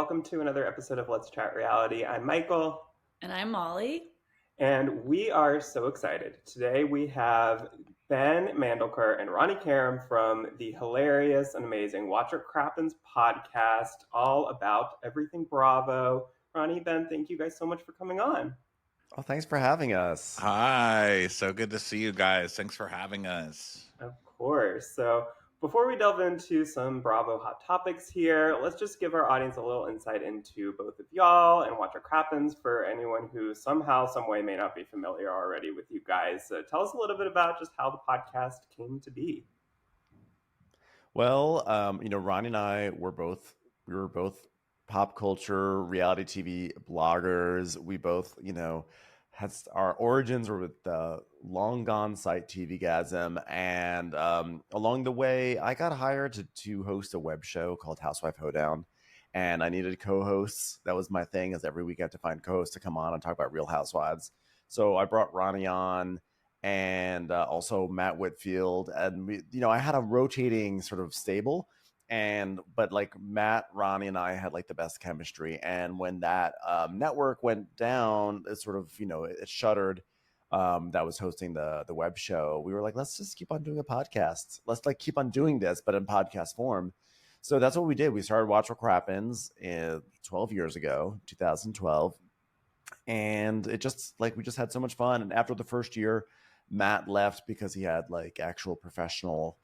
welcome to another episode of Let's Chat Reality. I'm Michael. And I'm Molly. And we are so excited. Today we have Ben Mandelker and Ronnie Karam from the hilarious and amazing Watch What Crappens podcast, all about everything Bravo. Ronnie, Ben, thank you guys so much for coming on. Oh, thanks for having us. Hi, so good to see you guys. Thanks for having us. Of course. So before we delve into some Bravo hot topics here, let's just give our audience a little insight into both of y'all and Watch What Crappens for anyone who somehow, some way may not be familiar already with you guys. So tell us a little bit about just how the podcast came to be. Well, Ronnie and I we were both pop culture reality TV bloggers. We both, had our origins were with the long gone site TVgasm, and along the way, I got hired to host a web show called Housewife Hoedown, and I needed co-hosts. That was my thing, is every week I had to find co-hosts to come on and talk about Real Housewives. So I brought Ronnie on, and also Matt Whitfield, and we, I had a rotating sort of stable. But like Matt, Ronnie, and I had like the best chemistry. And when that network went down, it sort of, it shuttered. That was hosting the web show. We were like, let's just keep on doing a podcast. Let's like keep on doing this, but in podcast form. So that's what we did. We started Watch What Crappens 12 years ago, 2012. And it just like, we just had so much fun. And after the first year, Matt left because he had like actual professional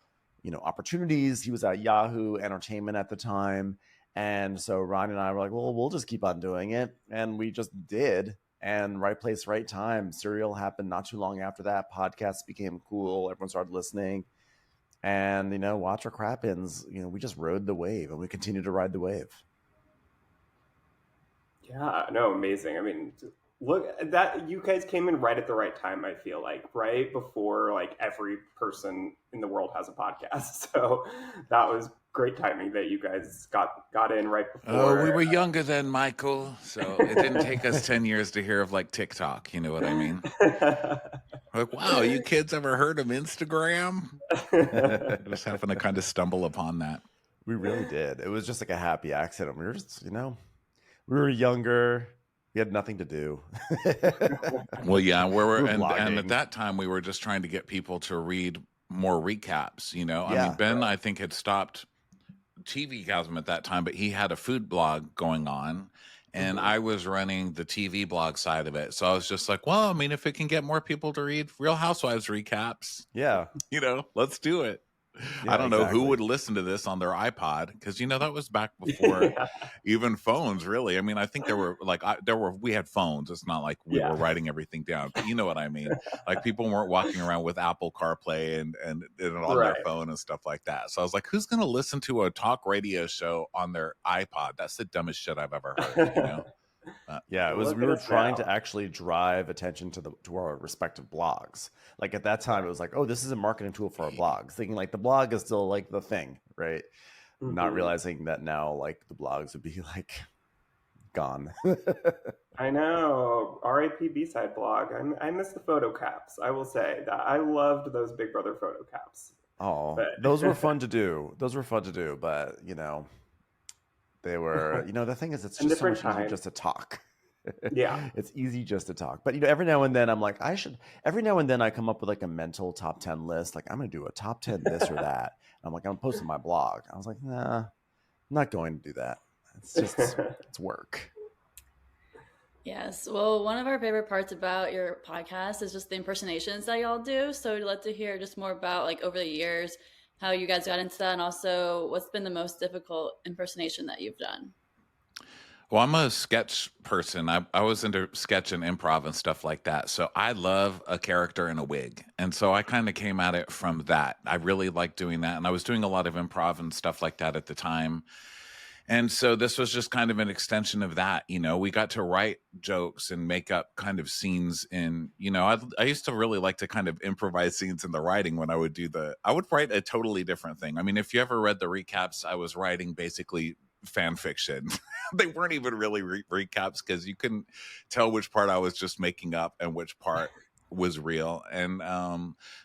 opportunities. He was at Yahoo Entertainment at the time. And so Ron and I were like, well, we'll just keep on doing it. And we just did. And right place, right time. Serial happened not too long after that. Podcasts became cool. Everyone started listening. And, Watch What Crappens, we just rode the wave, and we continue to ride the wave. Yeah, no, amazing. I mean, look, that you guys came in right at the right time, I feel like, right before like every person in the world has a podcast. So that was great timing that you guys got in right before. Oh, we were younger then, Michael. So it didn't take us 10 years to hear of like TikTok. You know what I mean? Like, wow, you kids ever heard of Instagram? Just happened to kind of stumble upon that. We really did. It was just like a happy accident. We were just, we were younger. We had nothing to do. Well, yeah, and at that time we were just trying to get people to read more recaps. I mean, Ben, I think, had stopped TVgasm at that time, but he had a food blog going on, and I was running the TV blog side of it. So I was just like, well, I mean, if it can get more people to read Real Housewives recaps, let's do it. Yeah, I don't know who would listen to this on their iPod, because that was back before even phones, really. I mean, I think we had phones. It's not like we were writing everything down, but you know what I mean. Like, people weren't walking around with Apple CarPlay and on their phone and stuff like that. So I was like, who's going to listen to a talk radio show on their iPod? That's the dumbest shit I've ever heard. Yeah, it was. We were trying to actually drive attention to our respective blogs. Like at that time, it was like, oh, this is a marketing tool for our blogs. Thinking like the blog is still like the thing, right? Mm-hmm. Not realizing that now, like the blogs would be like gone. I know. R.I.P. B-side blog. I miss the photo caps. I will say that I loved those Big Brother photo caps. Oh, those were fun to do. But they were, the thing is, it's just so much easier just to talk. Yeah. It's easy just to talk. But, every now and then I'm like, every now and then I come up with like a mental top 10 list. Like, I'm going to do a top 10 this or that. And I'm like, I'm posting my blog. I was like, nah, I'm not going to do that. It's just, it's work. Yes. Well, one of our favorite parts about your podcast is just the impersonations that y'all do. So we'd love to hear just more about, like, over the years, how you guys got into that, and also what's been the most difficult impersonation that you've done. Well, I'm a sketch person. I was into sketch and improv and stuff like that. So I love a character in a wig. And so I kind of came at it from that. I really like doing that. And I was doing a lot of improv and stuff like that at the time. And so this was just kind of an extension of that. We got to write jokes and make up kind of scenes in, I used to really like to kind of improvise scenes in the writing when I would write a totally different thing. I mean, if you ever read the recaps, I was writing basically fan fiction. They weren't even really recaps, because you couldn't tell which part I was just making up and which part was real. And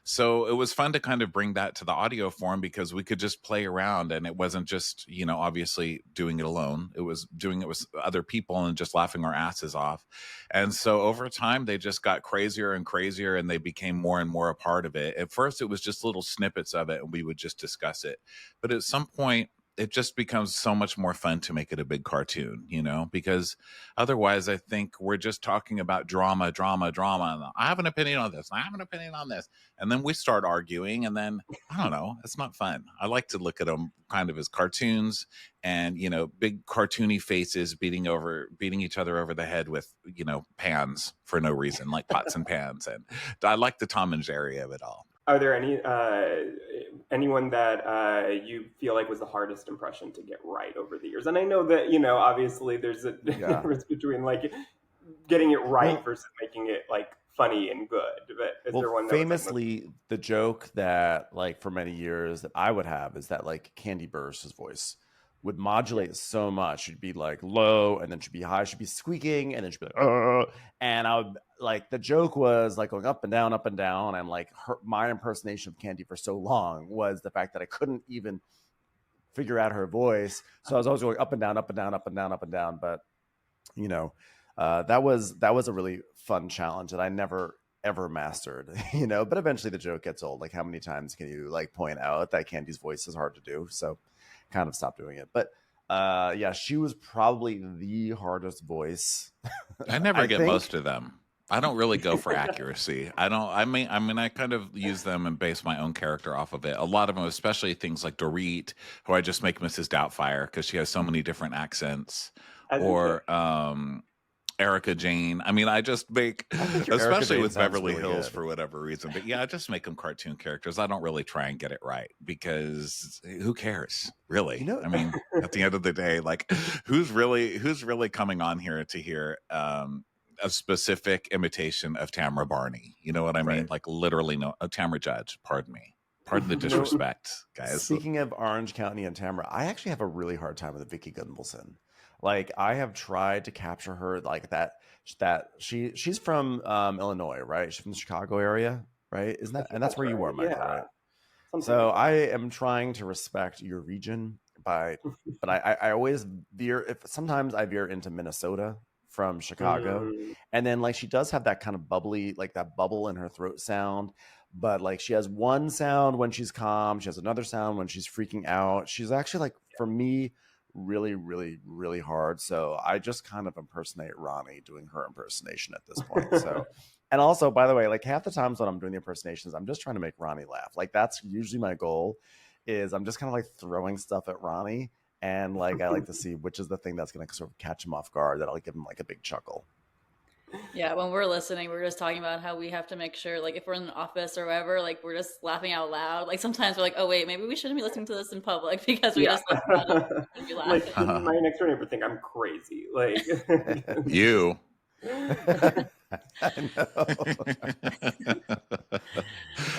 so it was fun to kind of bring that to the audio form, because we could just play around, and it wasn't just, obviously doing it alone. It was doing it with other people and just laughing our asses off. And so over time, they just got crazier and crazier, and they became more and more a part of it. At first, it was just little snippets of it, and we would just discuss it. But at some point, it just becomes so much more fun to make it a big cartoon, because otherwise I think we're just talking about drama. And I have an opinion on this. I have an opinion on this. And then we start arguing, and then I don't know, it's not fun. I like to look at them kind of as cartoons, and, big cartoony faces beating each other over the head with, pans for no reason, like pots and pans. And I like the Tom and Jerry of it all. Are there anyone that you feel like was the hardest impression to get right over the years? And I know that, obviously there's a difference between like getting it right versus making it like funny and good. But is there one that famously the joke that like for many years that I would have is that like Candy Burst's voice would modulate so much. She'd be like low, and then she'd be high. She'd be squeaking, and then she'd be like, and I would like, the joke was like going up and down, and like my impersonation of Candy for so long was the fact that I couldn't even figure out her voice. So I was always going up and down. But that was a really fun challenge that I never ever mastered, but eventually the joke gets old. Like, how many times can you like point out that Candy's voice is hard to do? So kind of stopped doing it. But she was probably the hardest voice. I never get most of them. I don't really go for accuracy. I mean, I kind of use them and base my own character off of it. A lot of them, especially things like Dorit, who I just make Mrs. Doubtfire because she has so many different accents, or Erica Jane. I mean, I just make, especially with Beverly Hills for whatever reason. But yeah, I just make them cartoon characters. I don't really try and get it right, because who cares, really? I mean, at the end of the day, like, who's really coming on here to hear a specific imitation of Tamra Barney? You know what I mean? Like, literally, no, Tamra Judge. Pardon me. Pardon the disrespect, guys. Speaking of Orange County and Tamra, I actually have a really hard time with Vicky Gunvalson. Like, I have tried to capture her like that she's from Illinois, right? She's from the Chicago area, right? Isn't that? And that's where you are, Michael, right? So I am trying to respect your region but I always sometimes I veer into Minnesota from Chicago. And then like she does have that kind of bubbly, like that bubble in her throat sound. But like she has one sound when she's calm. She has another sound when she's freaking out. She's actually like, for me, really, really, really hard. So I just kind of impersonate Ronnie doing her impersonation at this point. So, and also, by the way, like half the times when I'm doing the impersonations, I'm just trying to make Ronnie laugh. Like that's usually my goal, is I'm just kind of like throwing stuff at Ronnie. And like, I like to see which is the thing that's going to sort of catch him off guard, that'll give him like a big chuckle. Yeah, when we're listening, we're just talking about how we have to make sure, like, if we're in an office or whatever, like, we're just laughing out loud. Like, sometimes we're like, oh, wait, maybe we shouldn't be listening to this in public because we just laugh and be laughing. Like, my next door neighbor think I'm crazy. Like, you. I know.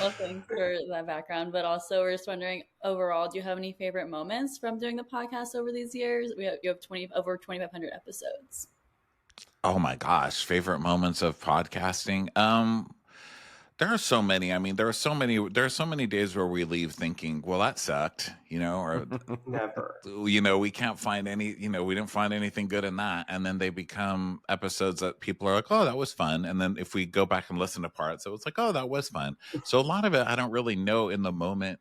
Well, thanks for that background. But also, we're just wondering, overall, do you have any favorite moments from doing the podcast over these years? You have over 2,500 episodes. Oh my gosh, favorite moments of podcasting. There are so many. I mean, there are so many days where we leave thinking, well, that sucked, or never. We can't find any, we didn't find anything good in that. And then they become episodes that people are like, oh, that was fun. And then if we go back and listen to parts, it was like, oh, that was fun. So a lot of it I don't really know in the moment.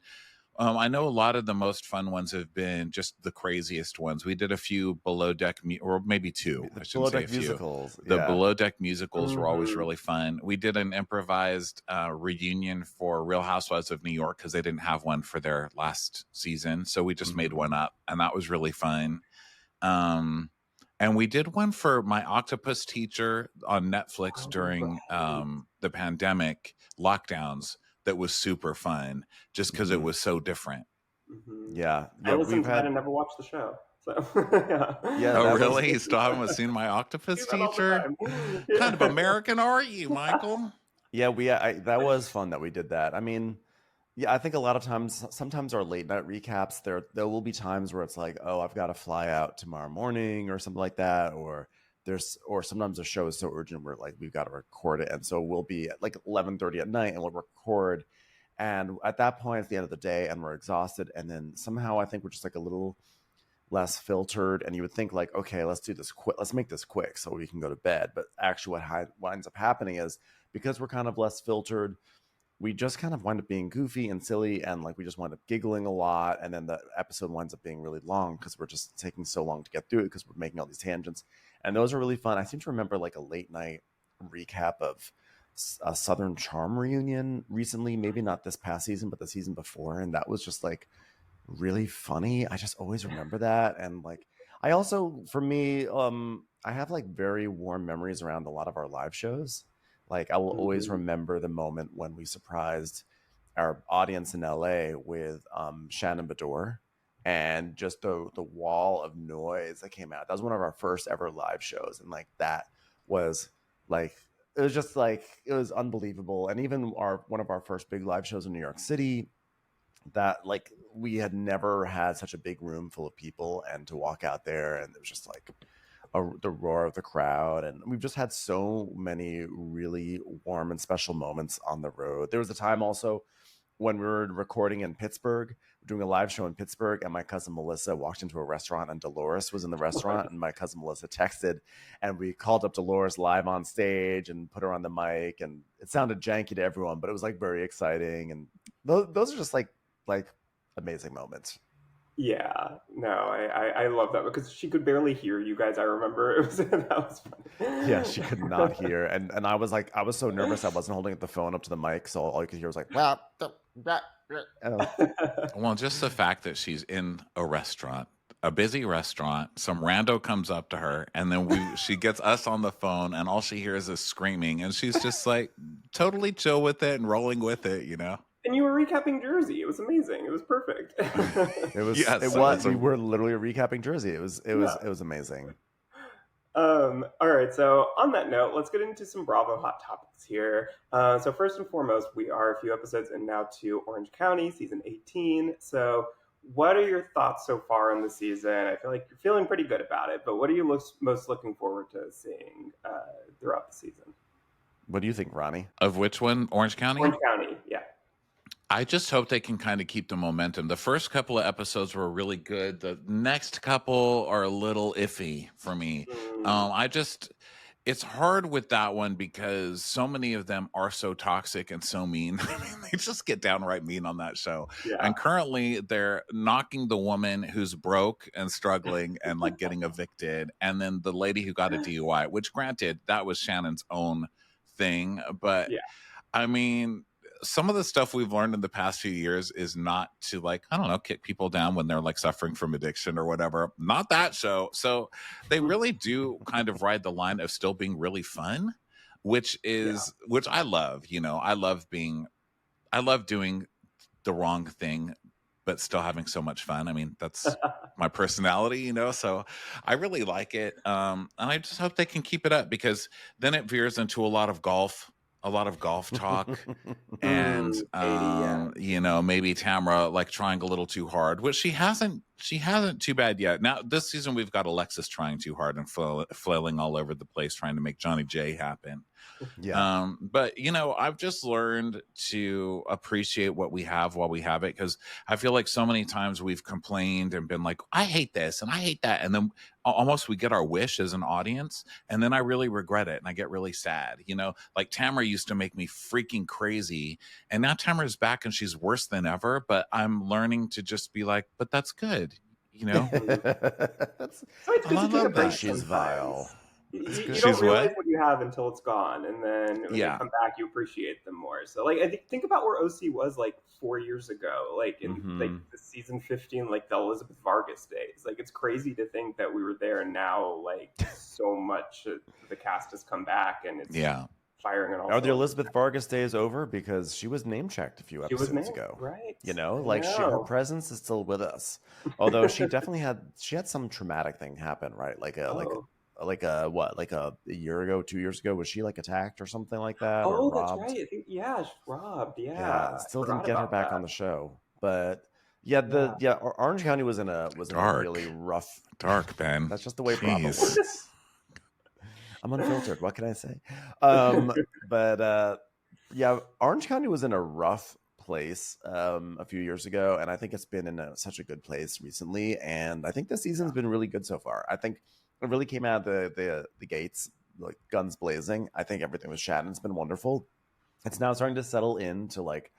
I know a lot of the most fun ones have been just the craziest ones. We did a few below deck, or maybe two. I shouldn't say a few. Musicals. The below deck musicals were always really fun. We did an improvised reunion for Real Housewives of New York because they didn't have one for their last season, so we just made one up, and that was really fun. And we did one for my octopus teacher on Netflix during the pandemic lockdowns. That was super fun, just because it was so different. Yeah, I listened to that and never watched the show. So yeah. Oh, really? You still haven't seen my octopus teacher? What kind of American are you, Michael? Yeah, that was fun that we did that. I mean, yeah, I think a lot of times, sometimes our late night recaps, there will be times where it's like, oh, I've got to fly out tomorrow morning or something like that, or or sometimes the show is so urgent we're like, we've got to record it. And so we'll be at like 11:30 at night and we'll record. And at that point, it's the end of the day and we're exhausted. And then somehow I think we're just like a little less filtered. And you would think like, okay, let's do this quick. Let's make this quick so we can go to bed. But actually what ends up happening is, because we're kind of less filtered, we just kind of wind up being goofy and silly, and like we just wind up giggling a lot, and then the episode winds up being really long because we're just taking so long to get through it because we're making all these tangents, and those are really fun. I seem to remember like a late night recap of a Southern Charm reunion recently, maybe not this past season but the season before, and that was just like really funny. I just always remember that. And like I also, for me, I have like very warm memories around a lot of our live shows. Like I will always remember the moment when we surprised our audience in LA with Shannon Bedore, and just the wall of noise that came out. That was one of our first ever live shows, and like that was like, it was just like, it was unbelievable. And even one of our first big live shows in New York City, that like we had never had such a big room full of people, and to walk out there and it was just like the roar of the crowd. And we've just had so many really warm and special moments on the road. There was a time also when we were recording in Pittsburgh, doing a live show in Pittsburgh, and my cousin Melissa walked into a restaurant and Dolores was in the restaurant, and my cousin Melissa texted, and we called up Dolores live on stage and put her on the mic, and it sounded janky to everyone, but it was like very exciting. And those are just like amazing moments. Yeah, no, I love that because she could barely hear you guys. I remember it was that was funny. Yeah, she could not hear, and I was like, I was so nervous I wasn't holding the phone up to the mic, so all you could hear was like, well, just the fact that she's in a restaurant, a busy restaurant, some rando comes up to her, and then she gets us on the phone, and all she hears is screaming, and she's just like totally chill with it and rolling with it, you know. And you were recapping Jersey. It was amazing. It was perfect. It was. Yes, it was. We were literally recapping Jersey. It was amazing. All right. So on that note, let's get into some Bravo hot topics here. So first and foremost, we are a few episodes in now to Orange County, season 18. So what are your thoughts so far in the season? I feel like you're feeling pretty good about it, but what are you most looking forward to seeing throughout the season? What do you think, Ronnie? Of which one? Orange County? Orange County, yeah. I just hope they can kind of keep the momentum. The first couple of episodes were really good. The next couple are a little iffy for me. It's hard with that one because so many of them are so toxic and so mean. I mean, they just get downright mean on that show. Yeah. And currently they're knocking the woman who's broke and struggling and like getting evicted. And then the lady who got a DUI, which granted, that was Shannon's own thing. But yeah. I mean, some of the stuff we've learned in the past few years is not to like, I don't know, kick people down when they're like suffering from addiction or whatever. Not that show. So they really do kind of ride the line of still being really fun, which I love, you know, I love doing the wrong thing, but still having so much fun. I mean, that's my personality, you know, so I really like it. And I just hope they can keep it up because then it veers into a lot of golf talk and you know, maybe Tamra like trying a little too hard, which she hasn't too bad yet. Now this season we've got Alexis trying too hard and flailing all over the place trying to make Johnny J happen. Yeah. But you know, I've just learned to appreciate what we have while we have it, because I feel like so many times we've complained and been like, I hate this and I hate that, and then almost we get our wish as an audience, and then I really regret it and I get really sad. You know, like Tamra used to make me freaking crazy, and now Tamra's back and she's worse than ever, but I'm learning to just be like, but that's good, you know. I love that she's vile. You don't realize what you have until it's gone, and then when you come back, you appreciate them more. So, like, I think about where OC was like 4 years ago, like in like the season 15, like the Elizabeth Vargas days. Like, it's crazy to think that we were there, and now like so much of the cast has come back, and it's firing. And are the Elizabeth Vargas days over? Because she was name checked a few episodes ago, right? You know, like her presence is still with us, although she definitely had some traumatic thing happen, right? Like a year ago, 2 years ago, was she like attacked or something like that? Oh, or robbed? That's right. I think, she's robbed. Yeah, still didn't get her back on the show. But Orange County was in a really rough, dark, Ben. That's just the way Bravo works. I'm unfiltered. What can I say? But yeah, Orange County was in a rough place a few years ago, and I think it's been in such a good place recently. And I think this season's been really good so far. I think it really came out of the gates like guns blazing. I think everything with Shannon's been wonderful. It's now starting to settle into like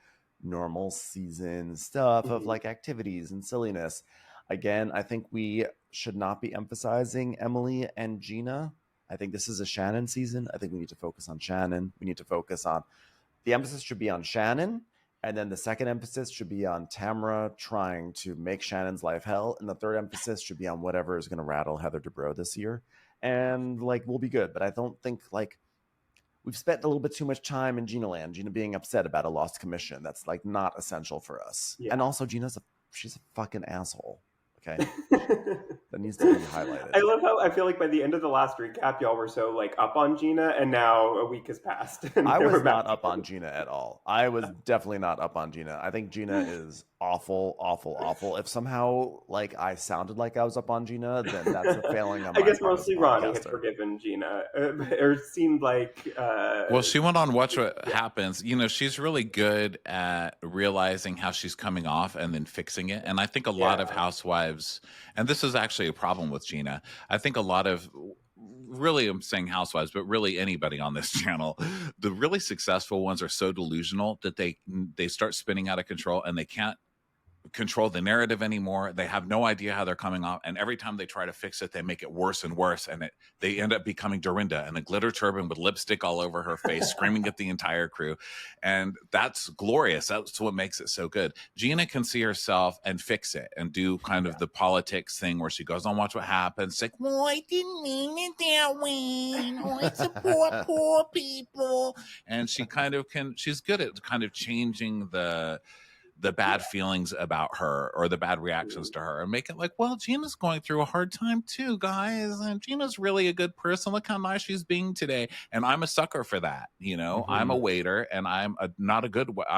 normal season stuff of like activities and silliness. Again, I think we should not be emphasizing Emily and Gina. I think this is a Shannon season. I think we need to focus on Shannon. We need to focus on the emphasis should be on Shannon. And then the second emphasis should be on Tamra trying to make Shannon's life hell. And the third emphasis should be on whatever is going to rattle Heather Dubrow this year. And like, we'll be good. But I don't think like we've spent a little bit too much time in Gina land, Gina being upset about a lost commission. That's like not essential for us. Yeah. And also she's a fucking asshole. Okay. That needs to be highlighted. I love how I feel like by the end of the last recap, y'all were so like up on Gina, and now a week has passed. I was not up on Gina at all. I was definitely not up on Gina. I think Gina is awful, awful, awful. If somehow like I sounded like I was up on Gina, then that's a failing on my I guess mostly Ronnie had forgiven Gina, or it seemed like. Well, she went on Watch What Happens. You know, she's really good at realizing how she's coming off and then fixing it. And I think a lot of housewives, and this is actually a problem with Gina, I think a lot of, really I'm saying housewives, but really anybody on this channel, the really successful ones are so delusional that they start spinning out of control and they can't control the narrative anymore. They have no idea how they're coming off, and every time they try to fix it, they make it worse and worse, and they end up becoming Dorinda in a glitter turban with lipstick all over her face, screaming at the entire crew. And that's glorious. That's what makes it so good. Gina can see herself and fix it and do kind of the politics thing where she goes on Watch What Happens. It's like, well, I didn't mean it that way. Oh, I support poor people. And she kind of she's good at kind of changing the bad feelings about her or the bad reactions to her and make it like, well, Gina's going through a hard time too, guys. And Gina's really a good person. Look how nice she's being today. And I'm a sucker for that. You know, I'm a waiter and I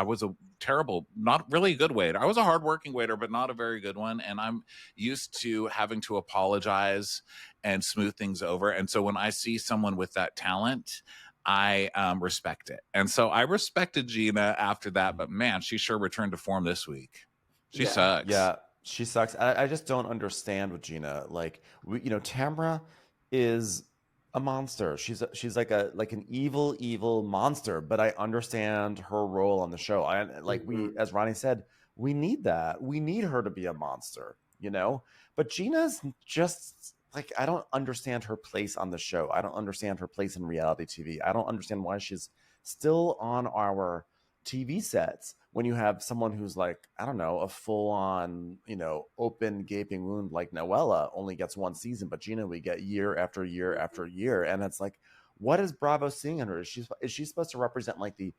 was a terrible, not really a good waiter. I was a hardworking waiter, but not a very good one. And I'm used to having to apologize and smooth things over. And so when I see someone with that talent, I respect it. And so I respected Gina after that, but man, she sure returned to form this week. She sucks. Yeah, she sucks. I just don't understand with Gina. Like, Tamra is a monster. She's like an evil monster, but I understand her role on the show. As Ronnie said, we need that. We need her to be a monster, but Gina's just like, I don't understand her place on the show. I don't understand her place in reality TV. I don't understand why she's still on our TV sets when you have someone who's like, I don't know, a full-on, open gaping wound like Noella only gets one season, but Gina we get year after year after year. And it's like, what is Bravo seeing in her? Is she supposed to represent like the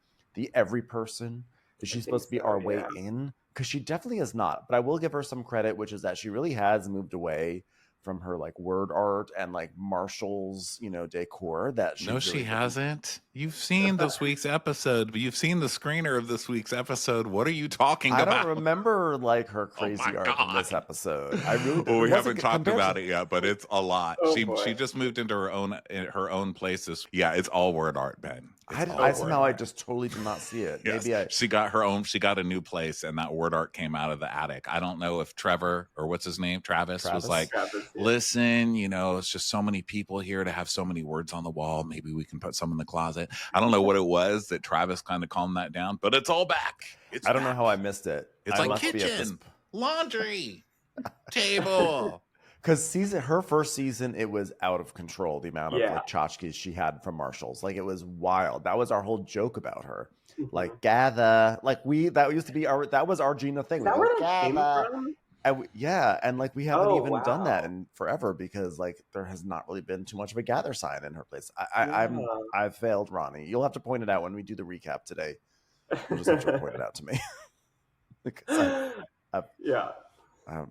every person? Is she supposed to be our way in? Because she definitely is not. But I will give her some credit, which is that she really has moved away from her like word art and like Marshall's, decor that she hasn't. You've seen this week's episode. You've seen the screener of this week's episode. What are you talking about? I don't remember like her crazy art in this episode. I really don't. We haven't talked about it yet, but it's a lot. She just moved into her own places. Yeah, it's all word art, Ben. I just totally did not see it. Yes. Maybe she got a new place and that word art came out of the attic. I don't know if Trevor or what's his name, Travis was like, listen, it's just so many people here to have so many words on the wall. Maybe we can put some in the closet. I don't know what it was that Travis kind of calmed that down, but it's all back. I don't know how I missed it. It's like kitchen, laundry, table. Because her first season, it was out of control, the amount of like tchotchkes she had from Marshall's. Like, it was wild. That was our whole joke about her. Like, gather. Like, that used to be that was our Gina thing. Is that where that came from? And like we haven't even done that in forever because like there has not really been too much of a gather sign in her place. I've failed, Ronnie. You'll have to point it out when we do the recap today. You'll just have to point it out to me.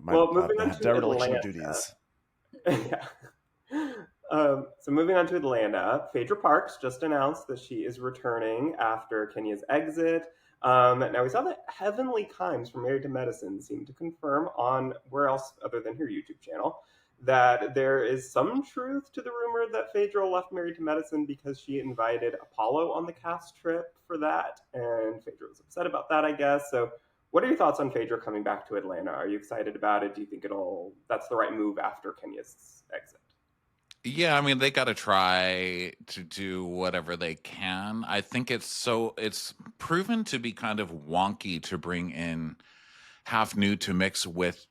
Moving on to Atlanta. Duties. So moving on to Atlanta, Phaedra Parks just announced that she is returning after Kenya's exit. Now we saw that Heavenly Kimes from Married to Medicine seemed to confirm on where else other than her YouTube channel that there is some truth to the rumor that Phaedra left Married to Medicine because she invited Apollo on the cast trip for that, and Phaedra was upset about that, I guess. So what are your thoughts on Phaedra coming back to Atlanta? Are you excited about it? Do you think that's the right move after Kenya's exit? Yeah, I mean, they got to try to do whatever they can. I think it's proven to be kind of wonky to bring in half new to mix with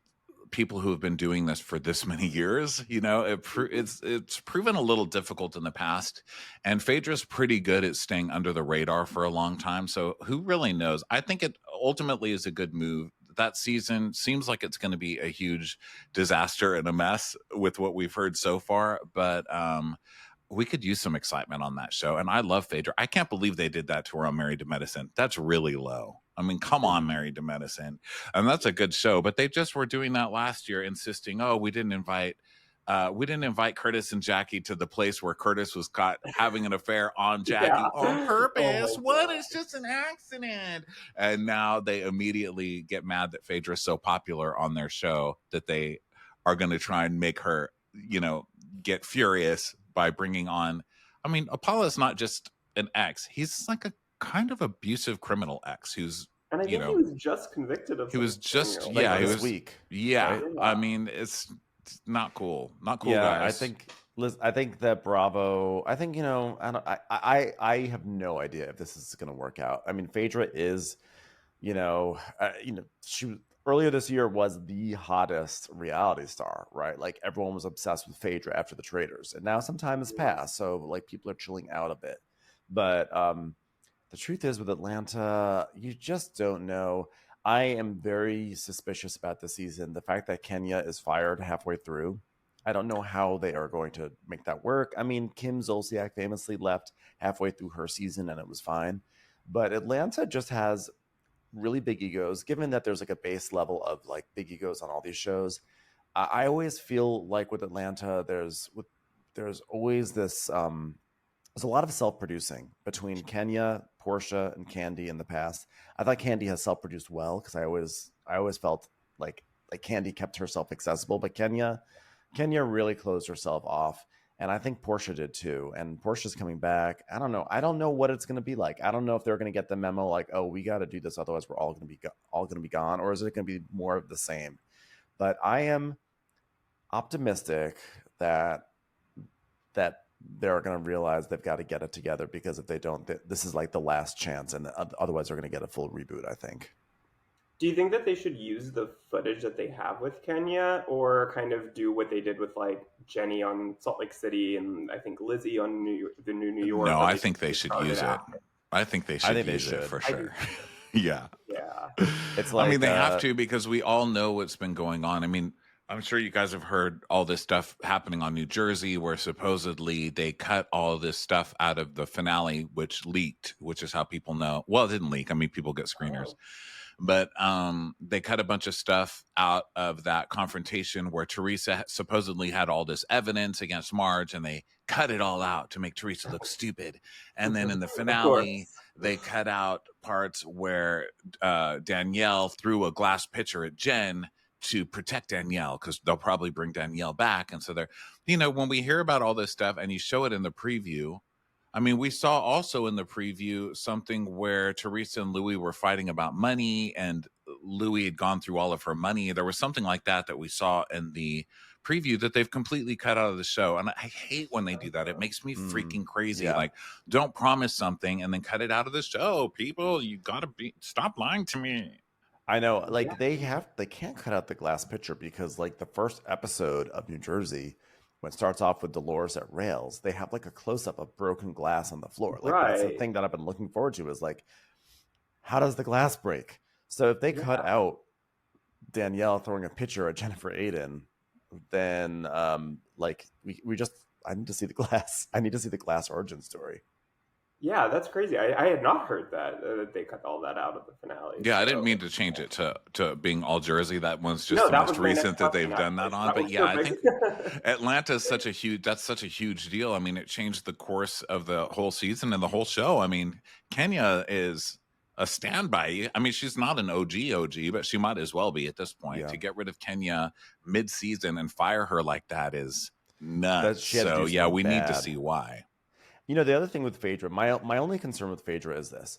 people who have been doing this for this many years. It's proven a little difficult in the past, and Phaedra's pretty good at staying under the radar for a long time. So who really knows? I think it ultimately is a good move. That season seems like it's going to be a huge disaster and a mess with what we've heard so far, but we could use some excitement on that show. And I love Phaedra. I can't believe they did that to her on Married to Medicine. That's really low. I mean, come on, Married to Medicine. And that's a good show. But they just were doing that last year, insisting, we didn't invite Curtis and Jackie to the place where Curtis was caught having an affair on Jackie on purpose. What? It's just an accident. And now they immediately get mad that Phaedra's so popular on their show that they are going to try and make her, get furious by bringing on. I mean, Apollo's not just an ex. He's like a kind of abusive criminal ex who's, and I think he was just convicted of. He was just, he was weak. Yeah, I mean, it's not cool. Not cool, guys. I think that Bravo. I think I have no idea if this is going to work out. I mean, Phaedra is, she earlier this year was the hottest reality star, right? Like everyone was obsessed with Phaedra after The Traitors, and now some time has passed, so like people are chilling out a bit. But the truth is, with Atlanta, you just don't know. I am very suspicious about the season. The fact that Kenya is fired halfway through, I don't know how they are going to make that work. I mean, Kim Zolciak famously left halfway through her season and it was fine. But Atlanta just has really big egos, given that there's like a base level of like big egos on all these shows. I always feel like with Atlanta, there's always this, there's a lot of self-producing between Kenya, Portia, and Candy in the past. I thought Candy has self-produced well because I always felt like Candy kept herself accessible, but Kenya really closed herself off, and I think Portia did too. And Portia's coming back. I don't know what it's going to be like. I don't know if they're going to get the memo like, oh, we got to do this, otherwise we're all going to be gone, or is it going to be more of the same? But I am optimistic that they're going to realize they've got to get it together, because if they don't, this is like the last chance, and otherwise they're going to get a full reboot, I think. Do you think that they should use the footage that they have with Kenya, or kind of do what they did with like Jenny on Salt Lake City and I think Lizzie on the New York? No, I think they should use it. I think they should use it for sure. Yeah. It's like, I mean, they have to, because we all know what's been going on. I mean, I'm sure you guys have heard all this stuff happening on New Jersey, where supposedly they cut all this stuff out of the finale, which leaked, which is how people know. Well, it didn't leak. I mean, people get screeners. But they cut a bunch of stuff out of that confrontation where Teresa supposedly had all this evidence against Marge, and they cut it all out to make Teresa look stupid. And then in the finale, they cut out parts where Danielle threw a glass pitcher at Jen to protect Danielle, because they'll probably bring Danielle back. And so they're, when we hear about all this stuff and you show it in the preview, I mean, we saw also in the preview something where Teresa and Louis were fighting about money, and Louis had gone through all of her money. There was something like that we saw in the preview that they've completely cut out of the show. And I hate when they do that. It makes me freaking crazy. Yeah. Like, don't promise something and then cut it out of the show. People, you gotta stop lying to me. I know, like they can't cut out the glass pitcher, because like the first episode of New Jersey, when it starts off with Dolores at Rails, they have like a close-up of broken glass on the floor. Like that's the thing that I've been looking forward to, is like, how does the glass break? So if they cut out Danielle throwing a pitcher at Jennifer Aiden, then like I need to see the glass. I need to see the glass origin story. Yeah, that's crazy. I had not heard that they cut all that out of the finale. Yeah, so. I didn't mean to change it to being all Jersey. That one's just the most recent that they've done that on. But yeah, perfect. I think Atlanta is such a huge deal. I mean, it changed the course of the whole season and the whole show. I mean, Kenya is a standby. I mean, she's not an OG, but she might as well be at this point. Yeah. To get rid of Kenya mid-season and fire her like that is nuts. She had to So do yeah, we something need to bad. see why. You know, the other thing with Phaedra, my only concern with Phaedra is this.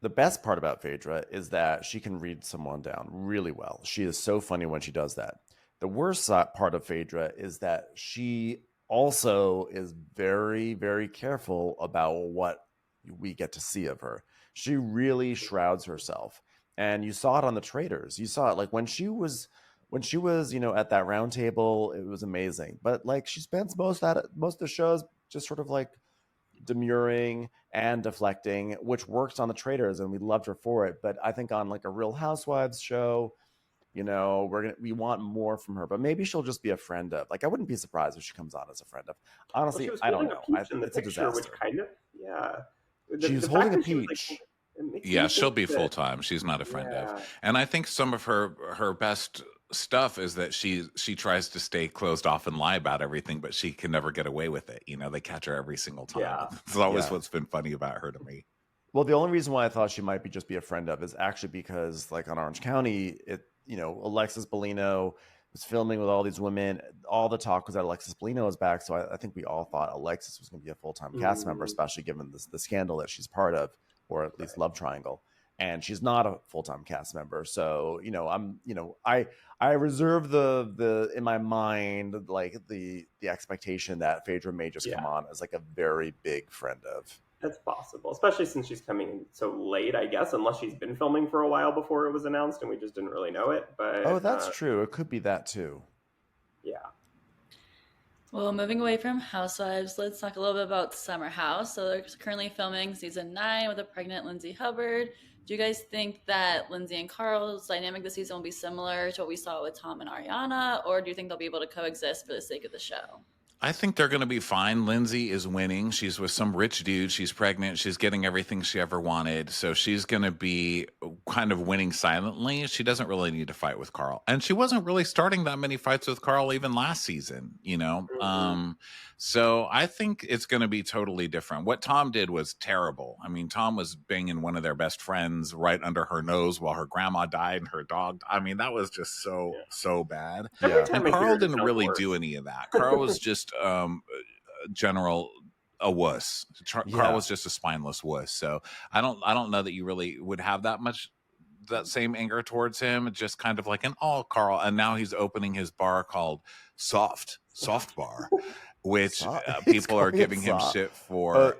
The best part about Phaedra is that she can read someone down really well. She is so funny when she does that. The worst part of Phaedra is that she also is very, very careful about what we get to see of her. She really shrouds herself. And you saw it on the Traitors. You saw it like when she was, you know, at that round table, it was amazing. But like she spends most of the shows just sort of like demurring and deflecting, which works on the Traitors, and we loved her for it. But I think on like a Real Housewives show, you know, we want more from her. But maybe she'll just be a friend of. Like I wouldn't be surprised if she comes on as a friend of. Honestly, well, I don't know. It's a disaster. Which kind of, yeah. She's holding a peach. Yeah, she'll be full time. She's not a friend of. And I think some of her best stuff is that she tries to stay closed off and lie about everything, but she can never get away with it. You know, they catch her every single time. Yeah. It's always what's been funny about her to me. Well, the only reason why I thought she might just be a friend of is actually because, like on Orange County, Alexis Bellino was filming with all these women. All the talk was that Alexis Bellino is back, so I think we all thought Alexis was going to be a full-time cast member, especially given the scandal that she's part of, or at least love triangle. And she's not a full-time cast member, so I reserve the in my mind like the expectation that Phaedra may just come on as like a very big friend of. That's possible, especially since she's coming in so late, I guess, unless she's been filming for a while before it was announced and we just didn't really know it. But that's true. It could be that too. Yeah. Well, moving away from Housewives, let's talk a little bit about Summer House. So they're currently filming season 9 with a pregnant Lindsay Hubbard. Do you guys think that Lindsay and Carl's dynamic this season will be similar to what we saw with Tom and Ariana, or do you think they'll be able to coexist for the sake of the show? I think they're going to be fine. Lindsay is winning. She's with some rich dude. She's pregnant. She's getting everything she ever wanted. So she's going to be kind of winning silently. She doesn't really need to fight with Carl. And she wasn't really starting that many fights with Carl even last season, you know? Mm-hmm. So I think it's going to be totally different. What Tom did was terrible. I mean, Tom was banging one of their best friends right under her nose while her grandma died and her dog. I mean, that was just so bad. Yeah. And Carl didn't really do any of that. Carl was just a wuss. Carl was just a spineless wuss. So I don't know that you really would have that same anger towards him. Just kind of like Carl. And now he's opening his bar called Soft Bar. Which people are giving him shit for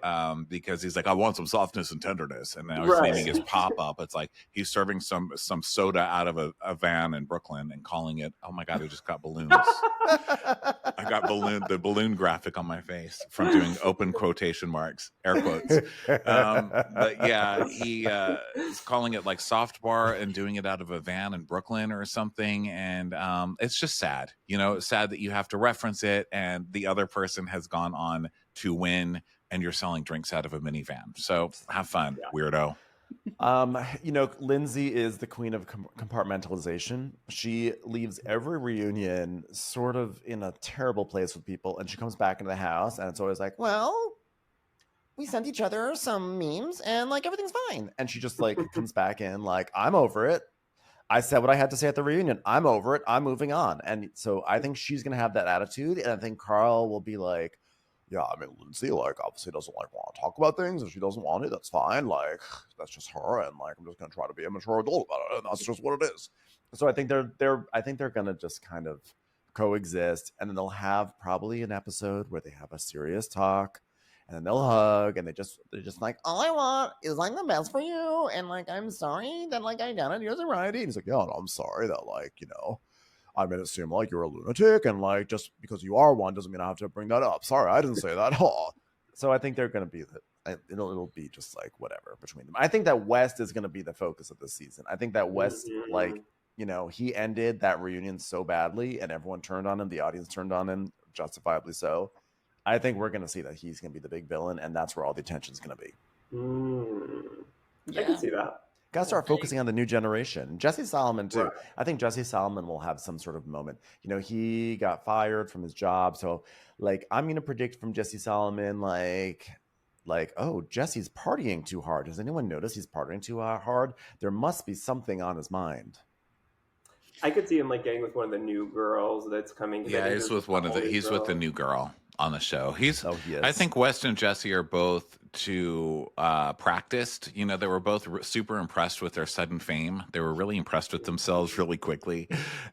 because he's like, I want some softness and tenderness. And now he's naming his pop-up. It's like he's serving some soda out of a van in Brooklyn and calling it, oh my God, I just got balloons. I got the balloon graphic on my face from doing open quotation marks, air quotes. But yeah, he is calling it like Soft Bar and doing it out of a van in Brooklyn or something. And it's just sad. You know, it's sad that you have to reference it and the other person has gone on to win and you're selling drinks out of a minivan. So have fun, weirdo. Lindsay is the queen of compartmentalization. She leaves every reunion sort of in a terrible place with people, and she comes back into the house, and it's always like, well, we sent each other some memes, and like everything's fine. And she just like comes back in like, I'm over it. I said what I had to say at the reunion. I'm over it. I'm moving on. And so I think she's gonna have that attitude, and I think Carl will be like, yeah, I mean, Lindsay, like, obviously doesn't, like, want to talk about things. If she doesn't want it, that's fine. Like, that's just her. And, like, I'm just going to try to be a mature adult about it. And that's just what it is. So I think they're going to just kind of coexist. And then they'll have probably an episode where they have a serious talk. And then they'll hug. And they're just like, all I want is, like, the best for you. And, like, I'm sorry that, like, I doubted your sobriety. And he's like, yeah, no, I'm sorry that, like, I made it seem like you're a lunatic, and like just because you are one doesn't mean I have to bring that up. Sorry, I didn't say that. So I think they're going to be it'll be just like whatever between them. I think that West is going to be the focus of this season. I think that West, like, he ended that reunion so badly, and everyone turned on him. The audience turned on him, justifiably so. I think we're going to see that he's going to be the big villain, and that's where all the attention's going to be. I can see that. Got to start focusing on the new generation. Jesse Solomon, too. Right. I think Jesse Solomon will have some sort of moment. He got fired from his job. So, like, I'm going to predict from Jesse Solomon, like, like, oh, Jesse's partying too hard. Does anyone notice he's partying too hard? There must be something on his mind. I could see him like getting with one of the new girls that's coming. Yeah, he's with with the new girl on the show. He is. I think West and Jesse are both too practiced. You know, they were both super impressed with their sudden fame. They were really impressed with themselves really quickly.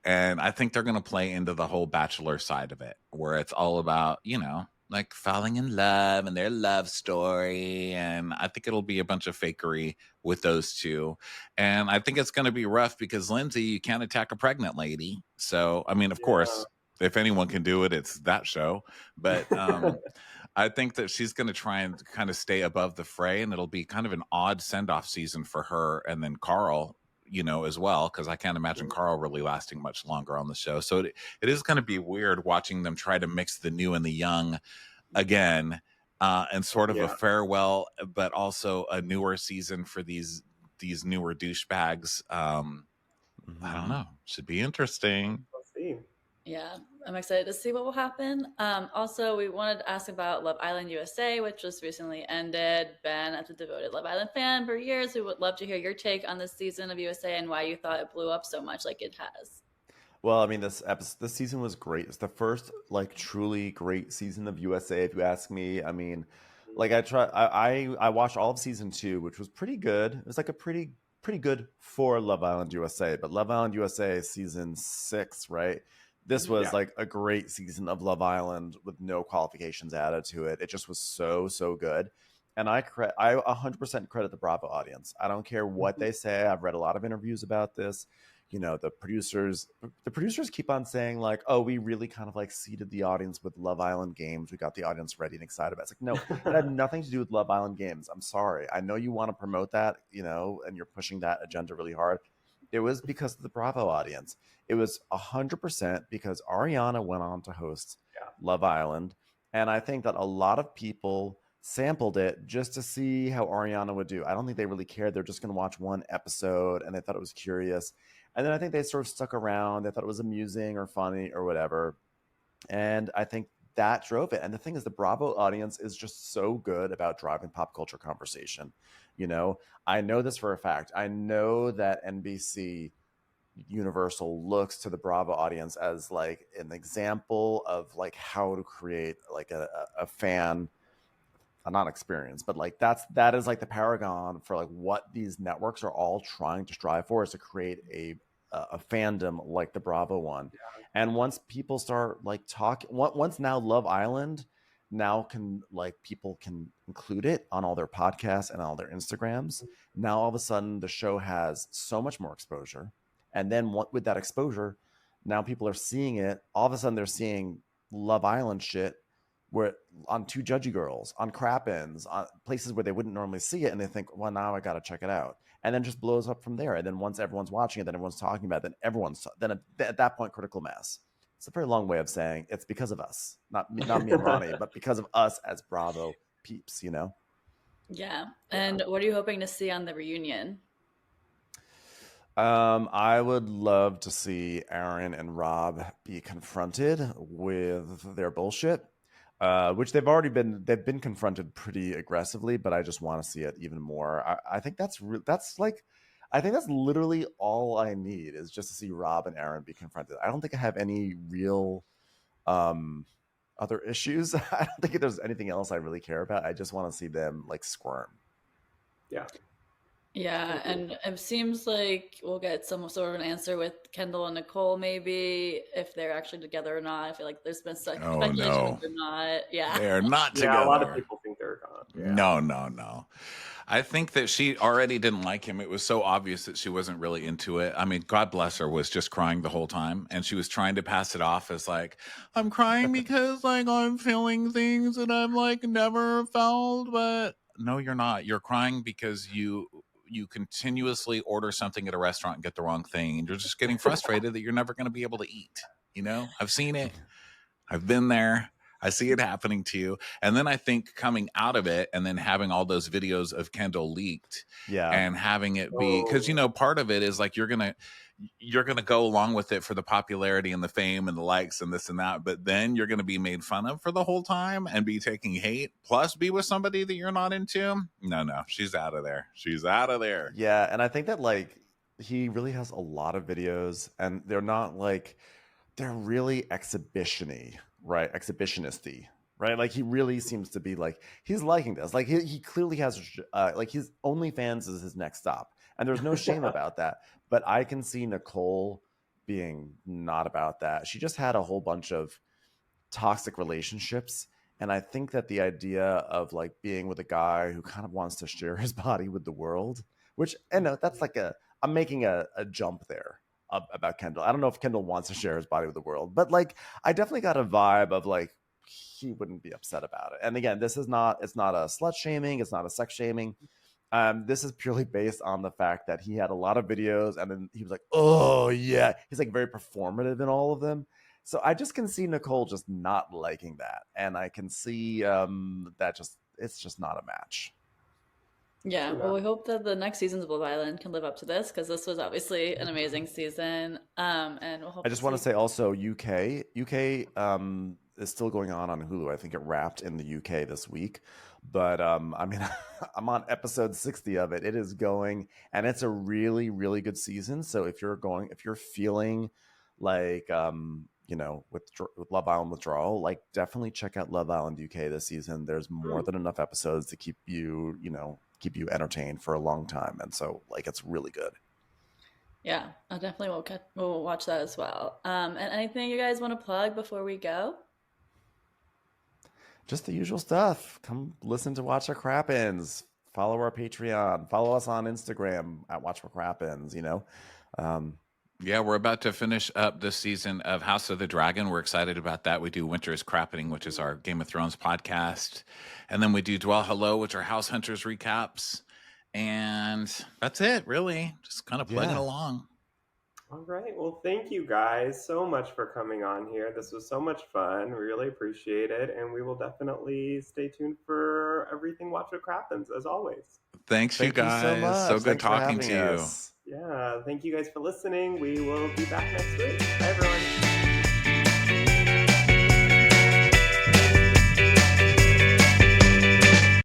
And I think they're going to play into the whole Bachelor side of it, where it's all about, you know, like falling in love and their love story. And I think it'll be a bunch of fakery with those two. And I think it's going to be rough because Lindsay, you can't attack a pregnant lady. So, I mean, of course, if anyone can do it, it's that show. But I think that she's going to try and kind of stay above the fray, and it'll be kind of an odd send-off season for her and then Carl, you know, as well, because I can't imagine Carl really lasting much longer on the show. So it is going to be weird watching them try to mix the new and the young again, and sort of a farewell, but also a newer season for these newer douchebags. I don't know. Should be interesting. Let's see. Yeah, I'm excited to see what will happen. Also, we wanted to ask about Love Island USA, which just recently ended. Ben, as a devoted Love Island fan for years, we would love to hear your take on this season of USA and why you thought it blew up so much like it has. Well, I mean, this season was great. It's the first like truly great season of USA, if you ask me. I mean, like I watched all of season 2, which was pretty good. It was like a pretty good for Love Island USA, but Love Island USA season 6, right? This was like a great season of Love Island with no qualifications added to it. It just was so good. And I 100% credit the Bravo audience. I don't care what they say. I've read a lot of interviews about this. You know, the producers keep on saying like, oh, we really kind of like seeded the audience with Love Island games. We got the audience ready and excited about it. It's like, no, it had nothing to do with Love Island games. I'm sorry. I know you want to promote that, you know, and you're pushing that agenda really hard. It was because of the Bravo audience. It was 100% because Ariana went on to host Love Island. And I think that a lot of people sampled it just to see how Ariana would do. I don't think they really cared. They're just going to watch one episode and they thought it was curious. And then I think they sort of stuck around. They thought it was amusing or funny or whatever. And I think that drove it. And the thing is, the Bravo audience is just so good about driving pop culture conversation. You know, I know this for a fact. I know that NBC Universal looks to the Bravo audience as like an example of like how to create like a fan, not experience, but like that is like the paragon for like what these networks are all trying to strive for, is to create a fandom like the Bravo one. And once people start like talking, once now Love Island now can like people can include it on all their podcasts and all their Instagrams. Now all of a sudden the show has so much more exposure, and then with that exposure, now people are seeing it. All of a sudden they're seeing Love Island shit where on Two Judgy Girls, on Crappens, on places where they wouldn't normally see it, and they think, well, now I got to check it out, and then just blows up from there. And then once everyone's watching it, then everyone's talking about it, then at that point, critical mass. It's a very long way of saying it's because of us, not me and Ronnie, but because of us as Bravo peeps, you know? Yeah. And what are you hoping to see on the reunion? I would love to see Aaron and Rob be confronted with their bullshit, which they've been confronted pretty aggressively, but I just want to see it even more. I think that's literally all I need, is just to see Rob and Aaron be confronted. I don't think I have any real other issues. I don't think there's anything else I really care about. I just want to see them like squirm. Yeah, and it seems like we'll get some sort of an answer with Kendall and Nicole, maybe, if they're actually together or not. I feel like there's been speculation that they're not. Yeah, they're not together. Yeah, a lot of people think they're gone. No. I think that she already didn't like him. It was so obvious that she wasn't really into it. I mean, God bless her, was just crying the whole time. And she was trying to pass it off as like, I'm crying because like I'm feeling things that I've like never felt. But no, you're not. You're crying because you continuously order something at a restaurant and get the wrong thing. And you're just getting frustrated that you're never going to be able to eat. You know, I've seen it. I've been there. I see it happening to you. And then I think coming out of it and then having all those videos of Kendall leaked and having it be, because, you know, part of it is like you're going to go along with it for the popularity and the fame and the likes and this and that, but then you're going to be made fun of for the whole time and be taking hate, plus be with somebody that you're not into. No, she's out of there. She's out of there. Yeah, and I think that like he really has a lot of videos, and they're not like, they're really exhibition-y, right? Exhibitionist-y, right? Like he really seems to be like, he's liking this. Like he clearly has, like his OnlyFans is his next stop. And there's no shame about that. But I can see Nicole being not about that. She just had a whole bunch of toxic relationships. And I think that the idea of like being with a guy who kind of wants to share his body with the world, which, and no, that's like I'm making a jump there about Kendall. I don't know if Kendall wants to share his body with the world, but like I definitely got a vibe of like he wouldn't be upset about it. And again, it's not a slut shaming, it's not a sex shaming. This is purely based on the fact that he had a lot of videos and then he was like, oh yeah, he's like very performative in all of them. So I just can see Nicole just not liking that, and I can see that it's just not a match. Yeah, well, we hope that the next seasons of Love Island can live up to this, because this was obviously an amazing season. And we'll hope I just want to say also UK is still going on Hulu. I think it wrapped in the UK this week, but I mean, I'm on episode 60 of it. It is going, and it's a really, really good season. So if you're feeling like you know, with Love Island withdrawal, like definitely check out Love Island UK this season. There's more than enough episodes to keep you entertained for a long time, and so like it's really good. Yeah, I definitely will watch that as well. And anything you guys want to plug before we go? Just the usual stuff. Come listen to Watch What Crappens. Follow our Patreon. Follow us on Instagram at Watch What Crappens. You know. Yeah, we're about to finish up this season of House of the Dragon. We're excited about that. We do Winter is Crappening, which is our Game of Thrones podcast. And then we do Dwell Hello, which are House Hunters recaps. And that's it, really. Just kind of plugging along. All right. Well, thank you guys so much for coming on here. This was so much fun. We really appreciate it. And we will definitely stay tuned for everything Watch What Crappens, as always. Thank you guys. So much. So good talking to you. Yeah. Thank you guys for listening. We will be back next week. Bye, everyone.